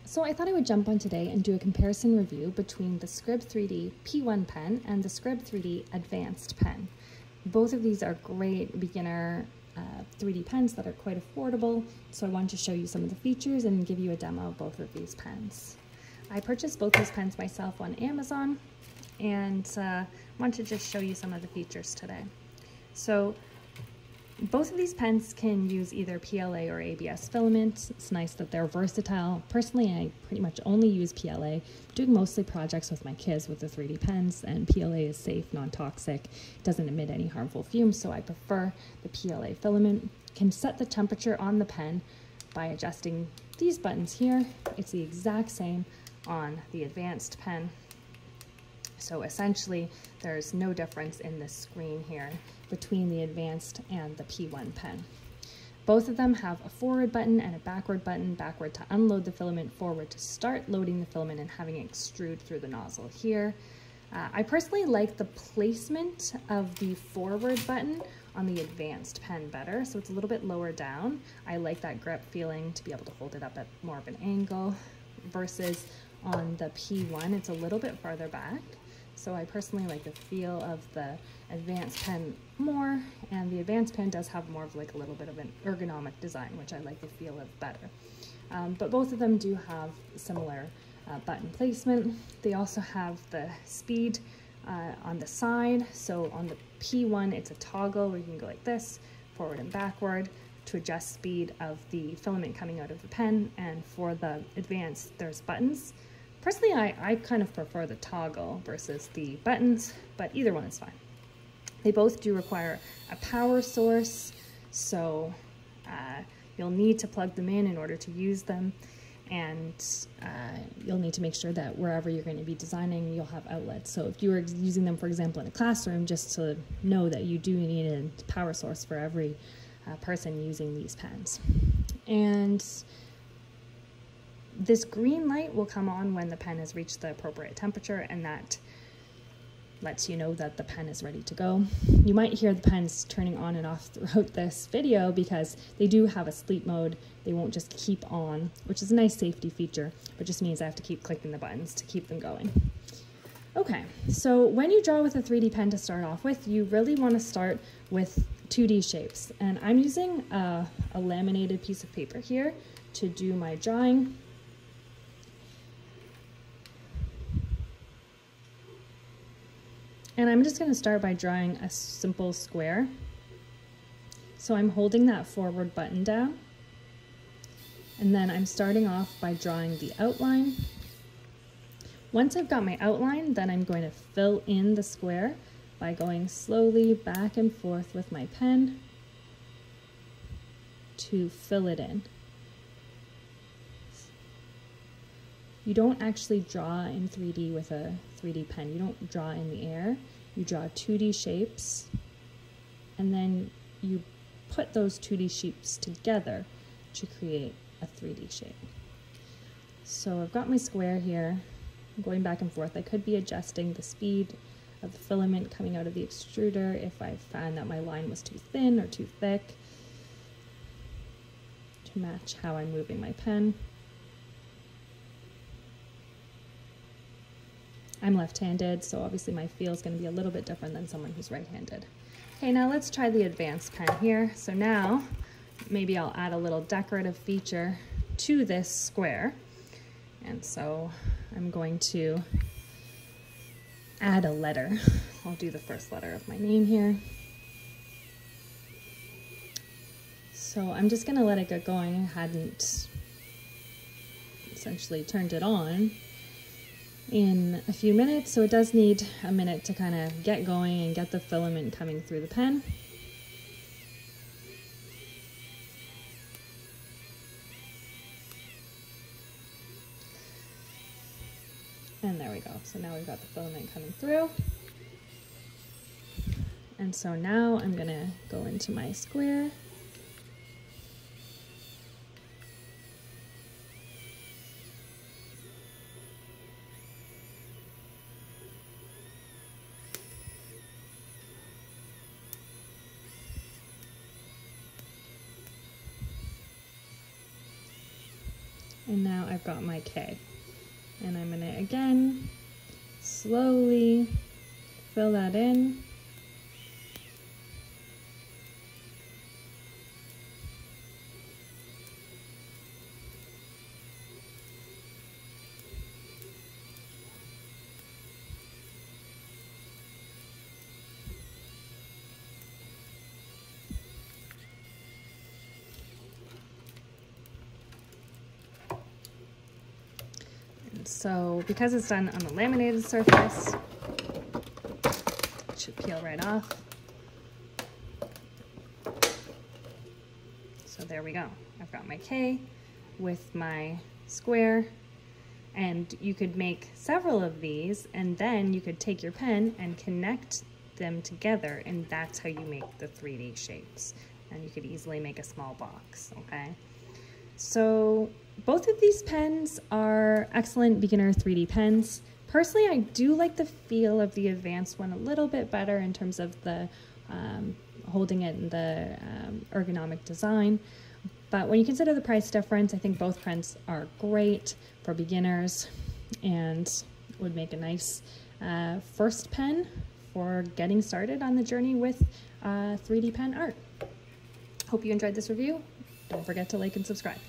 So I thought I would jump on today and do a comparison review between the SCRIB3D P1 pen and the SCRIB3D Advanced pen. Both of these are great beginner 3D pens that are quite affordable, so I wanted to show you some of the features and give you a demo of both of these pens. I purchased both these pens myself on Amazon and want to just show you some of the features today. So both of these pens can use either PLA or ABS filament. It's nice that they're versatile. Personally, I pretty much only use PLA. I'm doing mostly projects with my kids with the 3D pens, and PLA is safe, non-toxic, doesn't emit any harmful fumes, so I prefer the PLA filament. Can set the temperature on the pen by adjusting these buttons here. It's the exact same on the Advanced pen. So essentially, there's no difference in the screen here between the Advanced and the P1 pen. Both of them have a forward button and a backward button, backward to unload the filament, forward to start loading the filament and having it extrude through the nozzle here. I personally like the placement of the forward button on the Advanced pen better, so it's a little bit lower down. I like that grip feeling to be able to hold it up at more of an angle versus on the P1, it's a little bit farther back. So I personally like the feel of the Advanced pen more, and the Advanced pen does have more of like a little bit of an ergonomic design, which I like the feel of better. But both of them do have similar button placement. They also have the speed on the side. So on the P1, it's a toggle where you can go like this, forward and backward, to adjust speed of the filament coming out of the pen. And for the Advanced, there's buttons. Personally, I kind of prefer the toggle versus the buttons, but either one is fine. They both do require a power source, so you'll need to plug them in order to use them, and you'll need to make sure that wherever you're going to be designing, you'll have outlets. So if you were using them, for example, in a classroom, just to know that you do need a power source for every person using these pens. And this green light will come on when the pen has reached the appropriate temperature, and that lets you know that the pen is ready to go. You might hear the pens turning on and off throughout this video because they do have a sleep mode. They won't just keep on, which is a nice safety feature, but just means I have to keep clicking the buttons to keep them going. Okay, so when you draw with a 3D pen to start off with, you really want to start with 2D shapes. And I'm using a laminated piece of paper here to do my drawing. And I'm just going to start by drawing a simple square. So I'm holding that forward button down. And then I'm starting off by drawing the outline. Once I've got my outline, then I'm going to fill in the square by going slowly back and forth with my pen to fill it in. You don't actually draw in 3D with a 3D pen. You don't draw in the air. You draw 2D shapes, and then you put those 2D shapes together to create a 3D shape. So I've got my square here. I'm going back and forth. I could be adjusting the speed of the filament coming out of the extruder if I found that my line was too thin or too thick to match how I'm moving my pen. I'm left-handed, so obviously my feel is going to be a little bit different than someone who's right-handed. Okay, now let's try the Advanced pen here. So now, maybe I'll add a little decorative feature to this square. And so I'm going to add a letter. I'll do the first letter of my name here. So I'm just going to let it get going. I hadn't essentially turned it on in a few minutes, so it does need a minute to kind of get going and get the filament coming through the pen. And there we go. So now we've got the filament coming through. And so now I'm going to go into my square. And now I've got my K. And I'm gonna, again, slowly fill that in. So because it's done on a laminated surface, it should peel right off. So there we go. I've got my K with my square, and you could make several of these, and then you could take your pen and connect them together, and that's how you make the 3D shapes. And you could easily make a small box, okay? So both of these pens are excellent beginner 3D pens. Personally, I do like the feel of the advanced one a little bit better in terms of the holding it and the ergonomic design. But when you consider the price difference, I think both pens are great for beginners and would make a nice first pen for getting started on the journey with 3D pen art. Hope you enjoyed this review. Don't forget to like and subscribe.